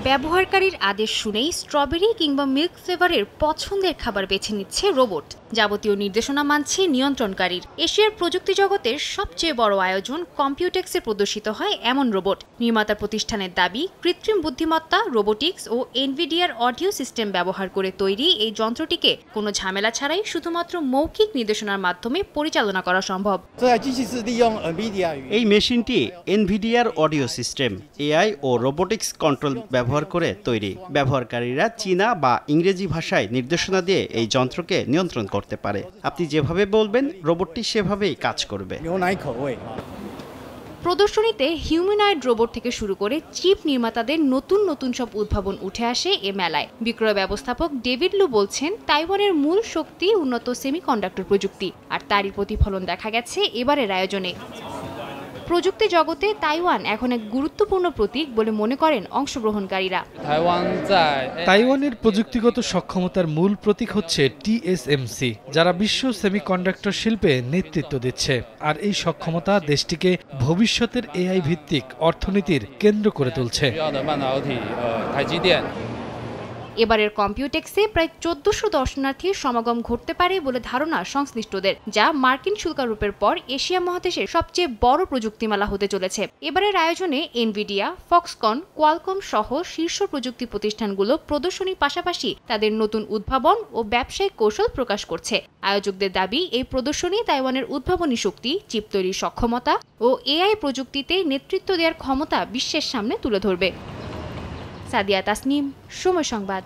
ব্যবহারকারীর আদেশ শুনেই স্ট্রবেরি কিংবা মিল্ক ফ্লেভারের পছন্দের খাবার বেছে নিচ্ছে রোবট। যাবতীয় নির্দেশনা মানছে নিয়ন্ত্রণকারীর। এশিয়ার প্রযুক্তি জগতের সবচেয়ে বড় আয়োজন কম্পিউটেক্সে প্রদর্শিত হয় এমন রোবট। নির্মাতা প্রতিষ্ঠানের দাবি, কৃত্রিম বুদ্ধিমত্তা, রোবোটিক্স ও এনভিডিআর অডিও সিস্টেম ব্যবহার করে তৈরি এই যন্ত্রটিকে কোনো ঝামেলা ছাড়াই শুধুমাত্র মৌখিক নির্দেশনার মাধ্যমে পরিচালনা করা সম্ভব। এই মেশিনটি এনভিডিআর অডিও সিস্টেম, এআই ও রোবোটিক্স কন্ট্রোল ব্যবহার করে তৈরি। ব্যবহারকারীরা চীনা বা ইংরেজি ভাষায় নির্দেশনা দিয়ে এই যন্ত্রকে নিয়ন্ত্রণ করতে পারে। আপনি যেভাবে বলবেন, রোবটটি সেভাবেই কাজ করবে। প্রদর্শনীতে হিউম্যানয়েড রোবট থেকে শুরু করে চিপ নির্মাতাদের নতুন নতুন সব উদ্ভাবন উঠে আসে এ মেলায়। বিক্রয় ব্যবস্থাপক ডেভিড লু বলছেন, তাইওয়ানের মূল শক্তি উন্নত সেমিকন্ডাক্টর প্রযুক্তি, আর তারই প্রতিফলন দেখা গেছে এবারের আয়োজনে। প্রযুক্তি জগতে তাইওয়ান এখন এক গুরুত্বপূর্ণ প্রতীক বলে মনে করেন অংশগ্রহণকারীরা। তাইওয়ানের প্রযুক্তিগত সক্ষমতার মূল প্রতীক হচ্ছে TSMC, যারা বিশ্ব সেমিকন্ডাক্টর শিল্পে নেতৃত্ব দিচ্ছে। আর এই সক্ষমতা দেশটিকে ভবিষ্যতের AI ভিত্তিক অর্থনীতির কেন্দ্র করে তুলছে। এবারের কম্পিউটেক্সে প্রায় 1400 দর্শনার্থীর সমাগম ঘটতে পারে বলে ধারণা সংশ্লিষ্টদের, যা মার্কিন শুল্কারোপের পর এশিয়া মহাদেশের সবচেয়ে বড় প্রযুক্তি মেলা হতে চলেছে। এবারের আয়োজনে এনভিডিয়া, ফক্সকন, কোয়ালকম সহ শীর্ষ প্রযুক্তি প্রতিষ্ঠানগুলো প্রদর্শনীর পাশাপাশি তাদের নতুন উদ্ভাবন ও ব্যবসায়িক কৌশল প্রকাশ করছে। আয়োজকদের দাবি, এই প্রদর্শনী তাইওয়ানের উদ্ভাবনী শক্তি, চিপ তৈরির সক্ষমতা ও AI প্রযুক্তিতে নেতৃত্ব দেওয়ার ক্ষমতা বিশ্বের সামনে তুলে ধরবে। সাদিয়া তাসনিম, সময় সংবাদ।